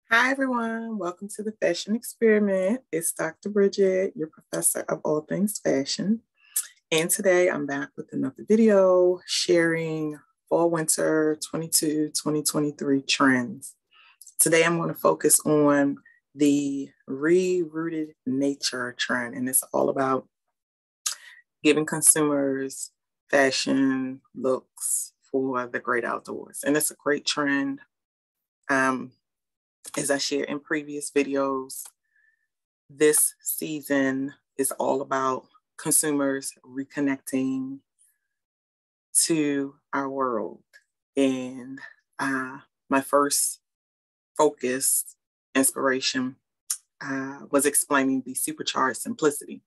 Hi, everyone. Welcome to the Fashion Experiment. It's Dr. Bridget, your professor of all things fashion. And today I'm back with another video sharing fall winter 2023 trends. Today I'm going to focus on the re-rooted nature trend, and it's all about giving consumers fashion looks for the great outdoors. And it's a great trend. As I shared in previous videos, this season is all about consumers reconnecting to our world. And my first focus inspiration was explaining the Supercharged Simplicity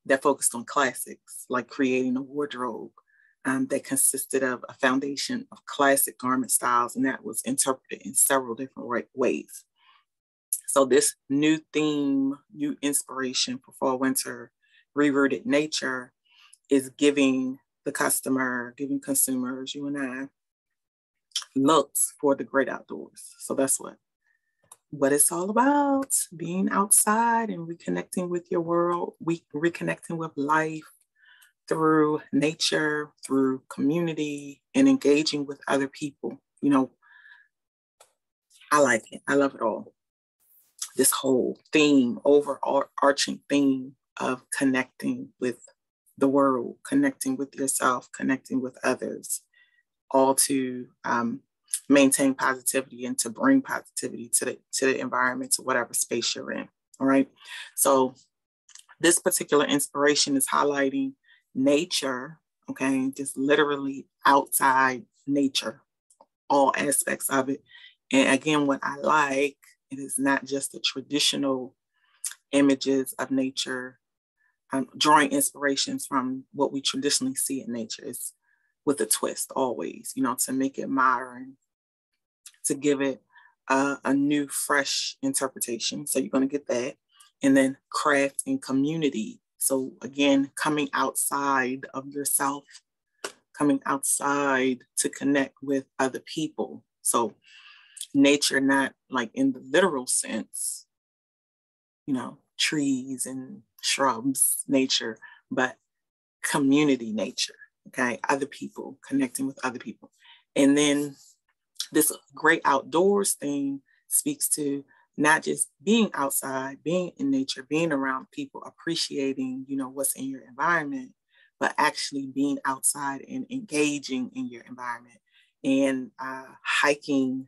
that focused on classics, like creating a wardrobe that consisted of a foundation of classic garment styles, and that was interpreted in several different ways. So this new theme, new inspiration for fall, winter, re-rooted nature is giving the customer, giving consumers, you and I, looks for the great outdoors. So that's what it's all about, being outside and reconnecting with your world, reconnecting with life through nature, through community, and engaging with other people. You know, I like it. I love it all. This whole theme, overarching theme of connecting with the world, connecting with yourself, connecting with others, all to maintain positivity and to bring positivity to the environment, to whatever space you're in. All right. So this particular inspiration is highlighting nature, okay, just literally outside nature, all aspects of it. And again, what I like, it is not just the traditional images of nature, drawing inspirations from what we traditionally see in nature. It's with a twist always, to make it modern, to give it a new, fresh interpretation. So you're going to get that. And then craft and community. So again, coming outside of yourself, coming outside to connect with other people. So nature, not like in the literal sense, trees and shrubs nature, but community nature, okay? Other people, connecting with other people. And then this great outdoors thing speaks to not just being outside, being in nature, being around people, appreciating, what's in your environment, but actually being outside and engaging in your environment. And hiking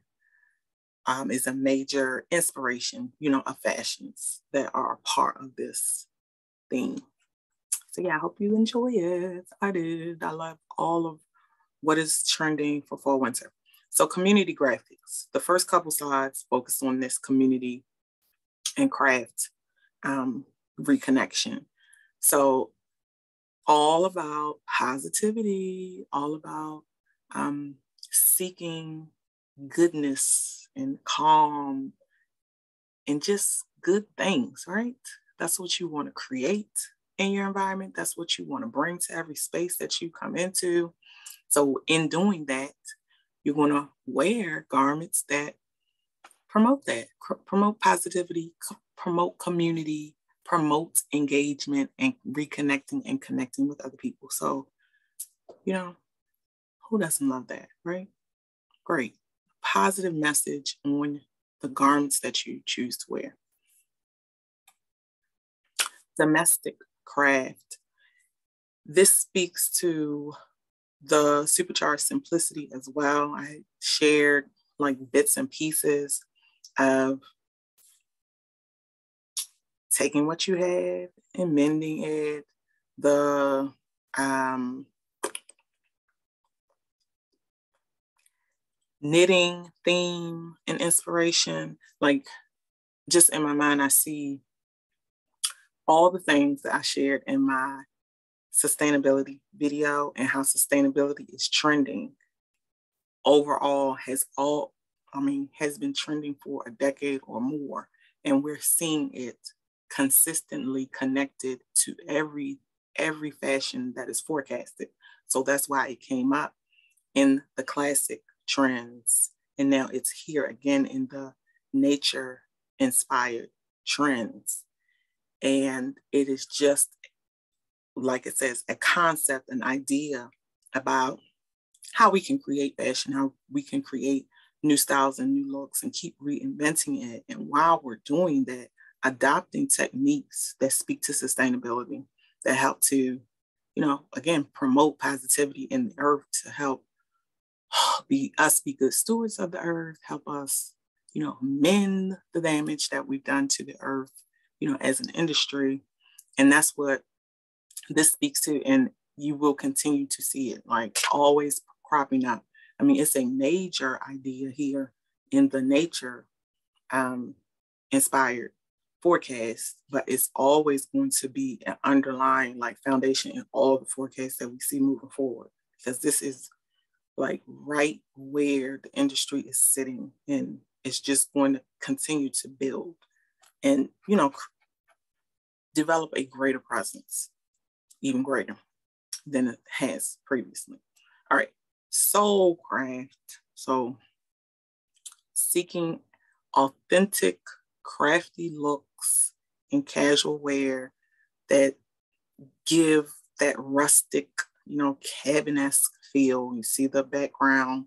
is a major inspiration, of fashions that are a part of this theme. So yeah, I hope you enjoy it. I did. I love all of what is trending for fall, winter. So community graphics. The first couple slides focus on this community and craft reconnection. So all about positivity, all about seeking goodness and calm and just good things, right? That's what you want to create in your environment. That's what you want to bring to every space that you come into. So in doing that, you're going to wear garments that promote that, promote positivity, promote community, promote engagement and reconnecting and connecting with other people. So, who doesn't love that, right? Great. Positive message on the garments that you choose to wear. Domestic craft. This speaks to the Supercharged Simplicity as well. I shared like bits and pieces of taking what you have and mending it, the knitting theme and inspiration. Like just in my mind, I see all the things that I shared in my sustainability video and how sustainability is trending overall has been trending for a decade or more. And we're seeing it consistently connected to every fashion that is forecasted. So that's why it came up in the classic trends. And now it's here again in the nature inspired trends. And it is just, like it says, a concept, an idea about how we can create fashion, how we can create new styles and new looks and keep reinventing it. And while we're doing that, adopting techniques that speak to sustainability, that help to, again, promote positivity in the earth, to help be good stewards of the earth, help us, mend the damage that we've done to the earth, as an industry. And that's what this speaks to. And you will continue to see it, like, always cropping up. I mean, it's a major idea here in the nature inspired forecast, but it's always going to be an underlying, like, foundation in all the forecasts that we see moving forward, because this is like right where the industry is sitting, and it's just going to continue to build and, develop a greater presence, even greater than it has previously. All right, Soulcraft. So seeking authentic, crafty looks in casual wear that give that rustic, cabin-esque feel. You see the background,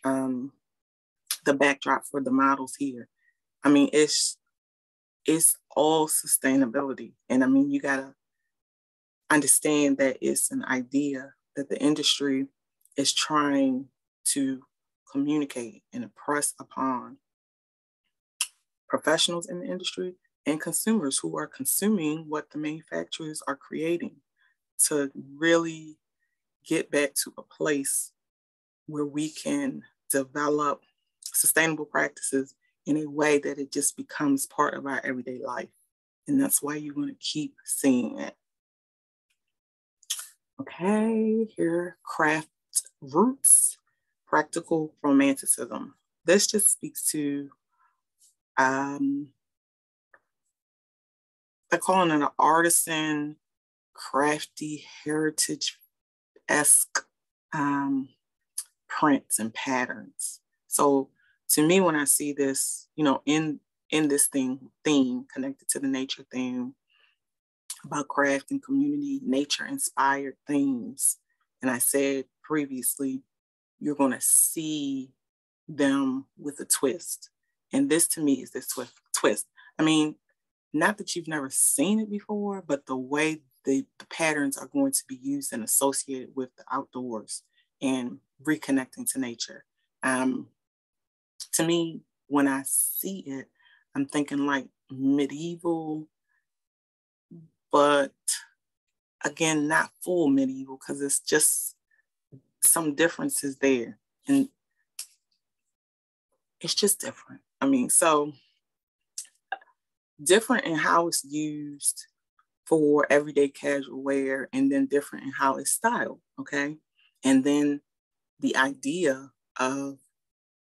the backdrop for the models here. I mean, it's all sustainability. And I mean, you gotta understand that it's an idea that the industry is trying to communicate and impress upon professionals in the industry and consumers who are consuming what the manufacturers are creating, to really get back to a place where we can develop sustainable practices in a way that it just becomes part of our everyday life. And that's why you want to keep seeing it. Okay, here, craft roots, practical romanticism. This just speaks to, they're calling it an artisan, crafty, heritage-esque prints and patterns. So to me, when I see this, in this theme connected to the nature theme, about craft and community, nature-inspired themes, and I said previously, you're going to see them with a twist. And this, to me, is this twist. I mean, not that you've never seen it before, but the way the patterns are going to be used and associated with the outdoors and reconnecting to nature. To me, when I see it, I'm thinking like medieval, but again, not full medieval, because it's just some differences there. And it's just different. I mean, so different in how it's used for everyday casual wear, and then different in how it's styled, okay? And then the idea of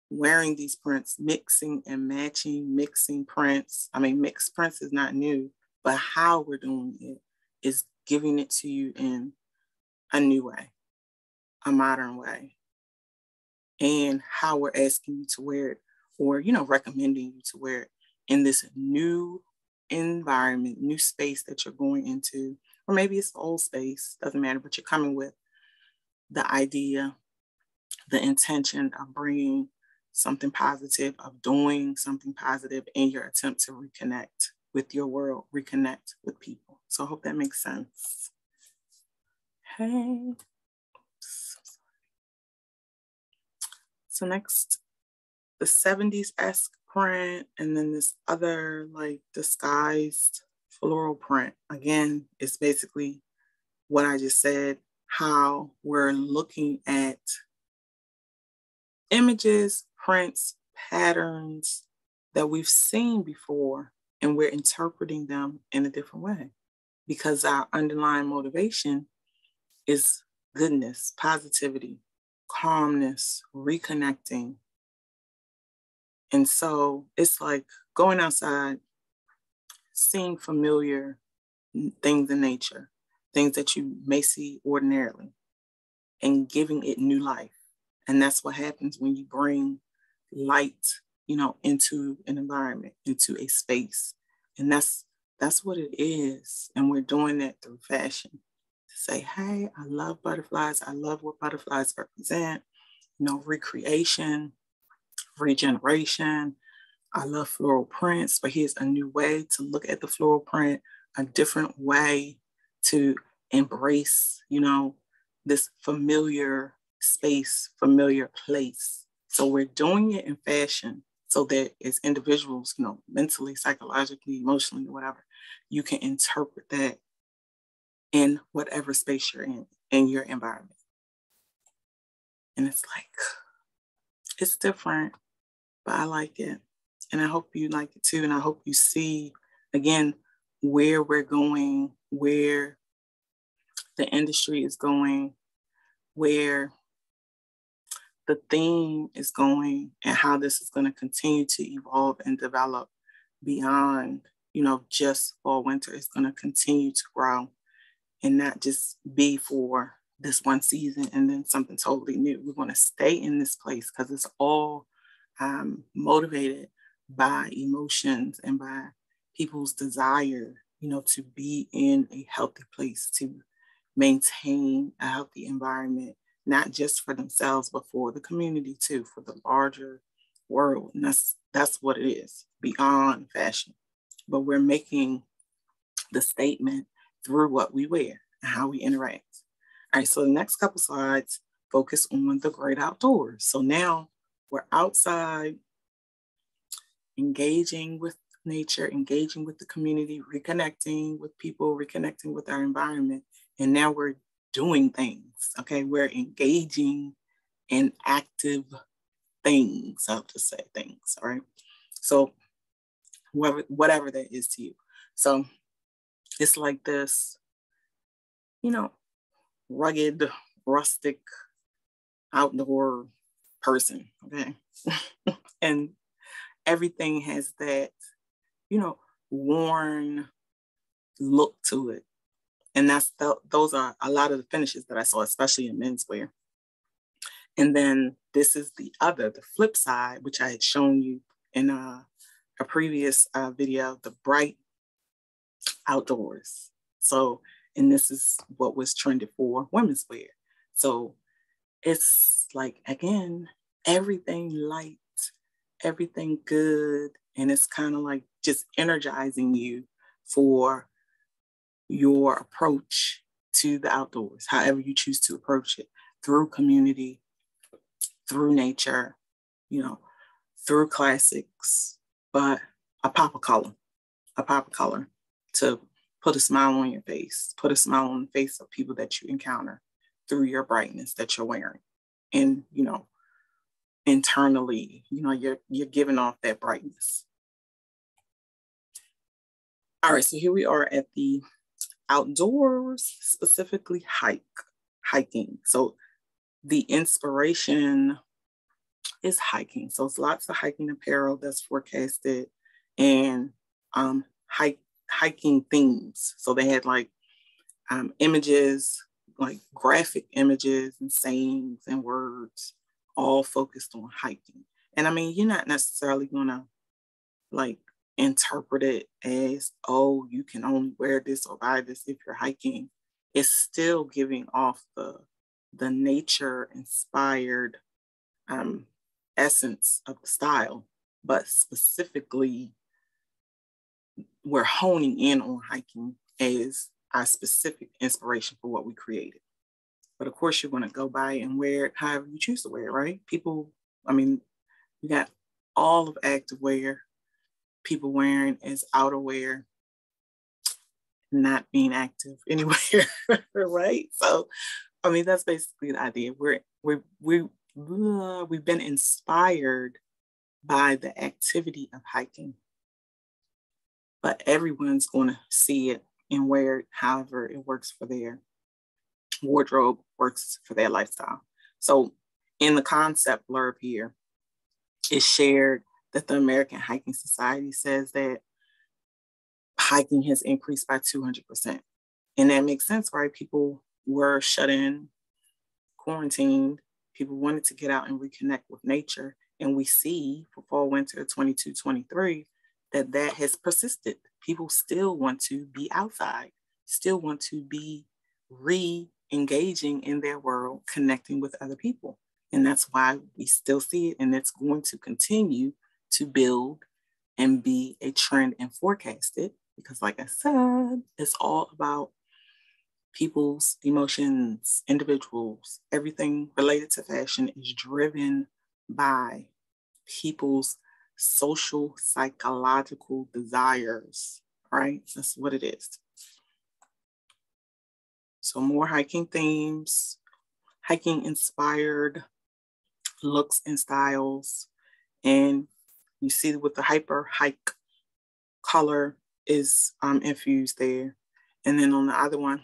wearing these prints, mixing and matching, mixing prints. I mean, mixed prints is not new, but how we're doing it is giving it to you in a new way, a modern way, and how we're asking you to wear it, or, recommending you to wear it in this new environment, new space that you're going into, or maybe it's old space, doesn't matter, but you're coming with the idea, the intention of bringing something positive, of doing something positive in your attempt to reconnect with your world, reconnect with people. So I hope that makes sense. Okay. So next, the 70s-esque print, and then this other like disguised floral print. Again, it's basically what I just said, how we're looking at images, prints, patterns that we've seen before, and we're interpreting them in a different way, because our underlying motivation is goodness, positivity, calmness, reconnecting. And so it's like going outside, seeing familiar things in nature, things that you may see ordinarily, and giving it new life. And that's what happens when you bring light into an environment, into a space. And that's what it is. And we're doing that through fashion. To say, hey, I love butterflies. I love what butterflies represent. Recreation, regeneration. I love floral prints, but here's a new way to look at the floral print, a different way to embrace, this familiar space, familiar place. So we're doing it in fashion so that as individuals, mentally, psychologically, emotionally, whatever, you can interpret that in whatever space you're in your environment. And it's like, it's different, but I like it. And I hope you like it too. And I hope you see, again, where we're going, where the industry is going, where the theme is going, and how this is going to continue to evolve and develop beyond, just fall, winter. It's going to continue to grow and not just be for this one season and then something totally new. We want to stay in this place because it's all motivated by emotions and by people's desire, to be in a healthy place, to maintain a healthy environment, not just for themselves, but for the community too, for the larger world. And that's what it is, beyond fashion. But we're making the statement through what we wear and how we interact. All right, so the next couple slides focus on the great outdoors. So now we're outside, engaging with nature, engaging with the community, reconnecting with people, reconnecting with our environment. And now we're doing things, okay? We're engaging in active things, I'll just say things, all right? So whatever that is to you. So it's like this, rugged, rustic, outdoor person, okay? And everything has that, worn look to it. And those are a lot of the finishes that I saw, especially in menswear. And then this is the flip side, which I had shown you in a previous video, the bright outdoors. So, and this is what was trended for women's wear. So it's like, again, everything light, everything good. And it's kind of like just energizing you for your approach to the outdoors, however you choose to approach it, through community, through nature, through classics, but a pop of color to put a smile on your face, put a smile on the face of people that you encounter through your brightness that you're wearing. And, internally, you're giving off that brightness. All right, so here we are at the outdoors, specifically hiking. So the inspiration is hiking. So it's lots of hiking apparel that's forecasted and hiking themes. So they had like images, like graphic images and sayings and words, all focused on hiking. And I mean, you're not necessarily gonna like interpret it as, oh, you can only wear this or buy this if you're hiking. It's still giving off the nature inspired essence of the style, but specifically we're honing in on hiking as our specific inspiration for what we created. But of course, you're going to go by and wear it however you choose to wear it, right? People, I mean, we got all of active wear, people wearing as outerwear, not being active anywhere, right? So, I mean, that's basically the idea. We've been inspired by the activity of hiking, but everyone's going to see it and wear it however it works for their wardrobe, works for their lifestyle. So in the concept blurb here, it's shared that the American Hiking Society says that hiking has increased by 200%. And that makes sense, right? People were shut in, quarantined. People wanted to get out and reconnect with nature. And we see for fall winter 22-23 that that has persisted. People still want to be outside, still want to be re-engaging in their world, connecting with other people. And that's why we still see it, and it's going to continue to build and be a trend and forecasted, because like I said, it's all about people's emotions, individuals. Everything related to fashion is driven by people's social, psychological desires, right? That's what it is. So more hiking themes, hiking inspired looks and styles. And you see with the hyper hike color is infused there. And then on the other one,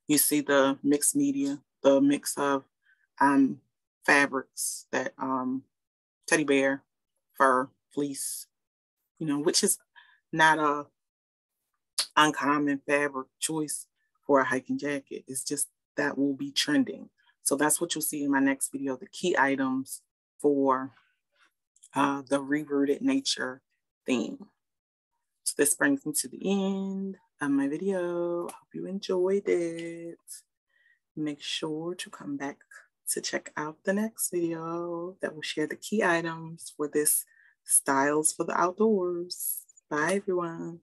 you see the mixed media, the mix of fabrics that teddy bear, fur, fleece, which is not a uncommon fabric choice for a hiking jacket. It's just that will be trending. So that's what you'll see in my next video, the key items for the rerooted nature theme. So this brings me to the end of my video. I hope you enjoyed it. Make sure to come back to check out the next video that will share the key items for this styles for the outdoors. Bye, everyone.